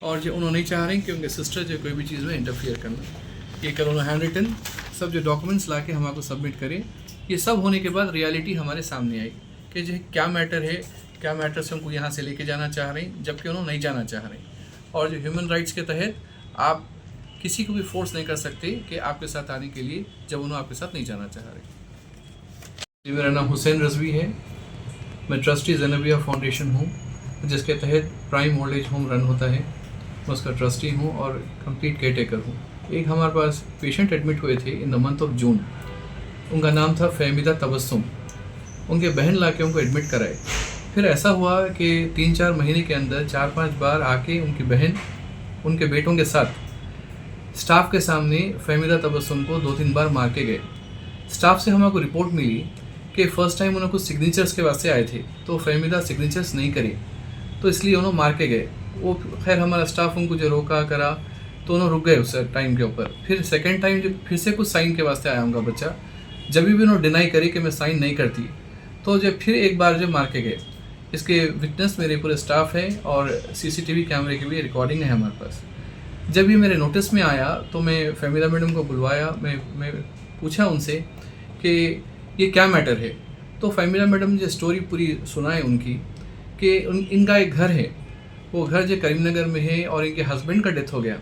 और जो उन्होंने नहीं चाह रहे कि उनके सिस्टर जो कोई भी चीज़ में इंटरफियर करना, ये कल उन्होंने हैंड रिटन सब जो डॉक्यूमेंट्स ला के हम आपको सबमिट करें। ये सब होने के बाद रियलिटी हमारे सामने आई कि जो क्या मैटर है, क्या मैटर से उनको यहाँ से लेके जाना चाह रहे हैं जबकि उन्होंने नहीं जाना चाह रहे। और जो ह्यूमन राइट्स के तहत आप किसी को भी फोर्स नहीं कर सकते कि आपके साथ आने के लिए जब उन्होंने आपके साथ नहीं जाना चाह रहे। मेरा नाम हुसैन रज़वी है, मैं ट्रस्टी ज़ैनबिया फाउंडेशन हूँ जिसके तहत prime old age home run होता है। मैं उसका ट्रस्टी हूँ और कंप्लीट केयर टेकर हूँ। एक हमारे पास पेशेंट एडमिट हुए थे in the month of June. उनका नाम था फहमीदा तबस्सुम। उनके बहन ला के उनको एडमिट कराए। फिर ऐसा हुआ कि 3-4 महीने के अंदर 4-5 बार आके उनकी बहन उनके बेटों के साथ स्टाफ के सामने फहमीदा तबस्सुम को 2-3 बार मार के गए। स्टाफ से हमको रिपोर्ट मिली कि फ़र्स्ट टाइम उन्होंने कुछ सिग्नेचर्स के वास्ते आए थे तो फहमीदा सिग्नेचर्स नहीं करे तो इसलिए उन्होंने मार के गए। वो खैर हमारा स्टाफ उनको जो रोका करा तो उन्होंने रुक गए उस टाइम के ऊपर। फिर सेकेंड टाइम जब फिर से कुछ साइन के वास्ते आया उनका बच्चा, जब भी उन्होंने डिनाई करी कि मैं साइन नहीं करती, तो जब फिर एक बार जब मार के गए। इसके विटनेस मेरे पूरे स्टाफ है और सीसीटीवी कैमरे की भी रिकॉर्डिंग है हमारे पास। जब ये मेरे नोटिस में आया तो मैं फहमीदा मैडम को बुलवाया। मैं पूछा उनसे कि ये क्या मैटर है। तो फहमीदा मैडम ने जो स्टोरी पूरी सुनाए उनकी कि इनका एक घर है, वो घर जो करीमनगर में है और इनके हस्बैंड का डेथ हो गया।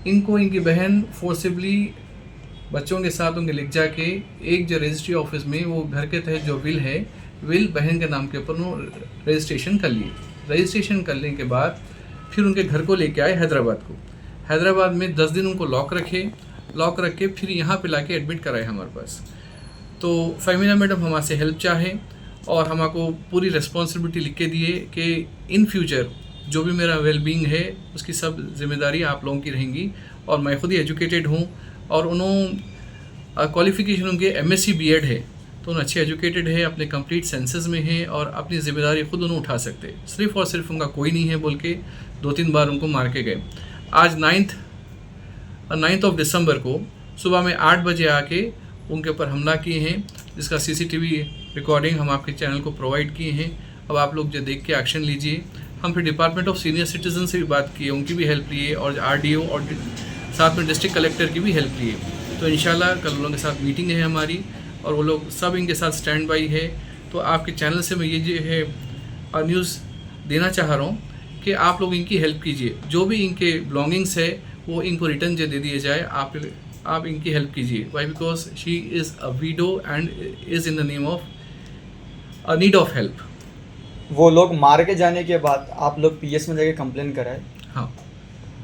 इनको इनकी बहन फोर्सिबली बच्चों के साथ उनके लिख जाके एक जो रजिस्ट्री ऑफिस में वो घर के तहत जो विल है, विल बहन के नाम के ऊपर उन्होंने रजिस्ट्रेशन कर लिए। रजिस्ट्रेशन करने के बाद फिर उनके घर को लेके आए हैदराबाद को। हैदराबाद में 10 दिन उनको लॉक रख के फिर यहाँ पे लाके एडमिट कराए हमारे पास। तो फहमीदा मैडम हमारे से हेल्प चाहे और हमको पूरी रिस्पॉन्सिबिलिटी लिख के दिए कि इन फ्यूचर जो भी मेरा वेलबींग है उसकी सब जिम्मेदारी आप लोगों की रहेंगी। और मैं खुद ही एजुकेटेड हूँ और उन्होंने क्वालिफ़िकेशन उनके MSc B.Ed है, तो उन्हें अच्छे एजुकेटेड है, अपने कंप्लीट सेंसेस में है और अपनी ज़िम्मेदारी खुद उन्हें उठा सकते। सिर्फ़ और सिर्फ उनका कोई नहीं है बोल के 2-3 बार उनको मार के गए। आज 9 ऑफ दिसंबर को सुबह में 8 बजे आके उनके ऊपर हमला किए हैं, जिसका CCTV रिकॉर्डिंग हम आपके चैनल को प्रोवाइड किए हैं। अब आप लोग जो देख के एक्शन लीजिए। हम फिर डिपार्टमेंट ऑफ सीनियर सिटीजन से भी बात किए, उनकी भी हेल्प लिए और RDO और साथ में डिस्ट्रिक्ट कलेक्टर की भी हेल्प लिए। तो इंशाल्लाह कल उन लोगों के साथ मीटिंग है हमारी और वो लोग सब इनके साथ स्टैंड बाई है। तो आपके चैनल से मैं ये जो है न्यूज़ देना चाह रहा हूँ कि आप लोग इनकी हेल्प कीजिए। जो भी इनके बिलोंगिंग्स है वो इनको रिटर्न जो दे दिए जाए। आप इनकी हेल्प कीजिए। Why? Because she is a widow and is in the name of a need of help. वो लोग मार के जाने के बाद आप लोग PS में जाके कंप्लेन कराए? हाँ।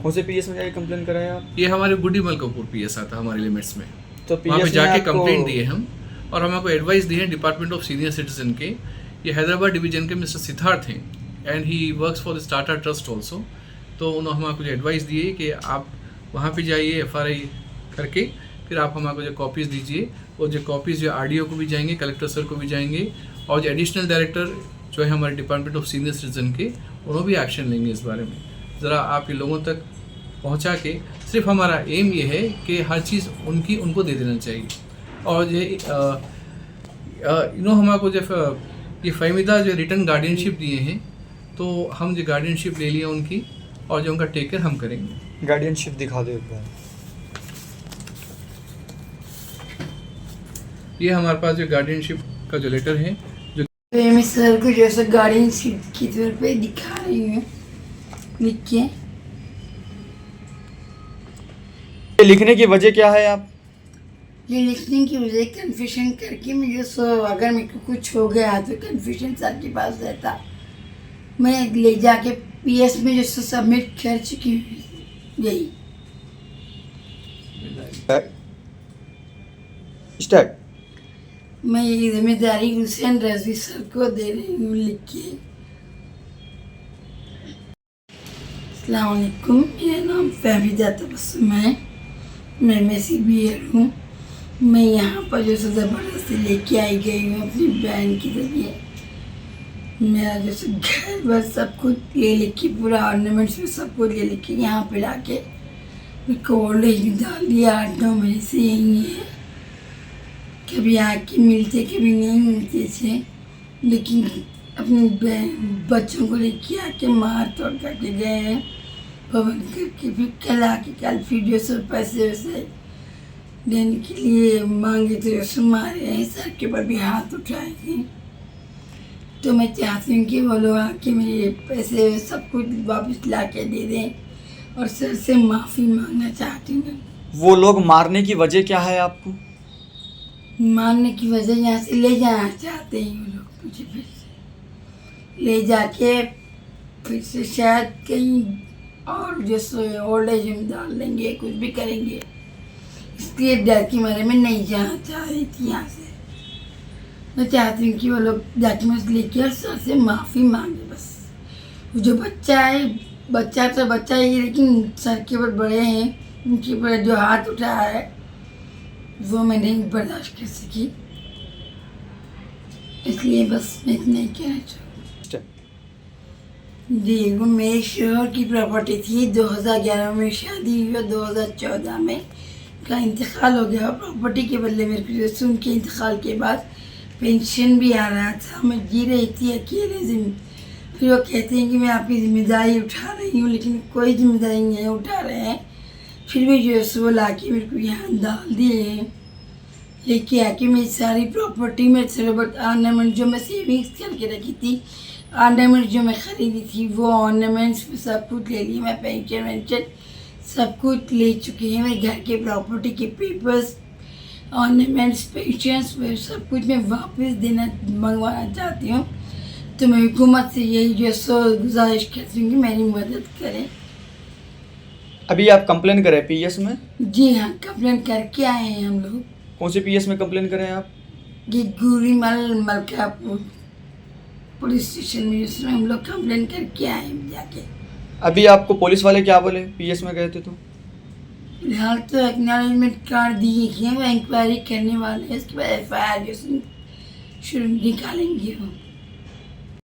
कौन से PS में जाके कंप्लेन कराए आप? ये हमारे गुड्डी मलकापुर PS आता हमारे लिमिट्स में। तो वहाँ पे PS जाके में आपको कंप्लेंट दिए हम और हमको एडवाइस दिए हैं डिपार्टमेंट ऑफ सीनियर सिटीजन के। ये हैदराबाद डिवीजन के मिस्टर सिद्धार्थ हैं and he works for the Tata trust also. तो उन्होंने हमको जो एडवाइस दिए कि आप वहाँ पे जाइए FRI करके फिर आप हमको जो कॉपीज़ दीजिए। और जो कॉपीज़ जो RDO को भी जाएंगे, कलेक्टर सर को भी जाएंगे और जो एडिशनल डायरेक्टर जो है हमारे डिपार्टमेंट ऑफ सीनियर सिटीजन के, उन्होंने भी एक्शन लेंगे इस बारे में। ज़रा आप ये लोगों तक पहुंचा के, सिर्फ हमारा एम ये है कि हर चीज़ उनको दे देना चाहिए। और ये हमको जो ये फहमीदा जो रिटर्न गार्डियनशिप दिए हैं तो हम जो गार्डियनशिप ले लिया उनकी और जो उनका टेक केयर हम करेंगे। गार्डियनशिप दिखा दो एक बार। ये हमारे पास जो गार्डियनशिप का जो लेटर है जो मैं सर को जैसे गार्डियनशिप के तौर पे दिखा रही हूँ लिख के। ये लिखने की वजह क्या है? आप ये लिखने की वजह कन्फ्यूजन करके मुझे अगर मेरे को कुछ हो गया तो कन्फ्यूजन सर के पास रहता, मैं ले जाके PS में जैसे सबमिट कर चुकी हूँ। यही स्टार्ट। मैं ये जिम्मेदारी हुसैन रज़वी सर को दे रही हूँ लिख के। अस्सलाम वालेकुम, मेरा नाम फहमीदा तबस्सुम है, मैं MSc B.Ed हूँ। मैं यहाँ पर जो ज़बरदस्ती लेके आई गई हूँ अपनी बहन के ज़रिए। मेरा जैसे घर भर सब कुछ ले लिख के, पूरा ऑर्नामेंट्स में सब कुछ ले लिख के यहाँ पे ला के मेरे को ओल्ड एज में डाल दिया। 8-9 महीने से यही है, कभी आके मिलते कभी नहीं मिलते थे, लेकिन अपने बच्चों को लेके आके मार तोड़ करके गए हैं। पवन करके फिर कल आके कल फिर जो सौ पैसे वैसे देने के लिए मांगे तो जो मारे हैं, सर के ऊपर भी हाथ उठाए थे। तो मैं चाहती हूँ कि वो लोग आके मेरे पैसे सब कुछ वापस ला के दे दें और सर से माफ़ी मांगना चाहती हूँ मैं। वो लोग मारने की वजह क्या है आपको? मारने की वजह यहाँ से ले जाना चाहते हैं वो लोग मुझे, फिर से ले जाके फिर से शायद कहीं और जैसे ओल्ड एज में डाल देंगे, कुछ भी करेंगे। इसलिए डर के मारे मैं नहीं जाना चाह रही थी यहाँ से। मैं चाहती हूँ कि वो लोग डॉक्यूमेंट्स लेके और सर से माफ़ी मांगे बस। वो जो बच्चा है, बच्चा तो बच्चा ही, लेकिन सर के ऊपर बड़े हैं, उनके ऊपर जो हाथ उठाया है वो मैं नहीं बर्दाश्त कर सकी। इसलिए बस मैं इतना ही कहना चाहूँ। जी, वो मेरे शोहर की प्रॉपर्टी थी। 2011 में शादी हुई और 2014 में का इंतकाल हो गया। प्रॉपर्टी के बदले मेरे को जैसे उनके इंतकाल के बाद पेंशन भी आ रहा था। मैं जी रही थी अकेले फिर वो कहते हैं कि मैं आपकी जिम्मेदारी उठा रही हूँ, लेकिन कोई जिम्मेदारी नहीं उठा रहे हैं। फिर भी जो है वो ला के मेरे को यहाँ डाल दिए हैं। लेके आके मेरी सारी प्रॉपर्टी में थोड़े बहुत ऑर्नामेंट जो मैं सेविंग्स करके रखी थी, ऑर्नामेंट जो मैं ख़रीदी थी, वो ऑर्नामेंट्स में सब कुछ ले लिया। मैं पेंशन वेंशन सब कुछ ले चुकी है। मैं घर के प्रॉपर्टी के पेपर्स, ऑर्नामेंट्स, पेंशन्स सब कुछ मैं वापस देना मंगवाना चाहती हूँ। तो मैं हुकूमत से यही जो सो गुजारिश करती हूँ कि मेरी मदद करें। अभी आप कंप्लेन करें पीएस में? जी हाँ, कंप्लेन करके आए हैं हम लोग। कौन से पीएस में कंप्लेन करें आप? ये गुरीमल मलकापुर पुलिस स्टेशन में जिसमें हम लोग कंप्लेन करके आए हैं जाके। अभी आपको पुलिस वाले क्या बोले पीएस में गए थे तो? फिलहाल तो एक्नॉलेजमेंट कार्ड दिए गए हैं, वो इंक्वायरी करने वाले हैं। इसके बाद FIR जो शुरू निकालेंगे वो।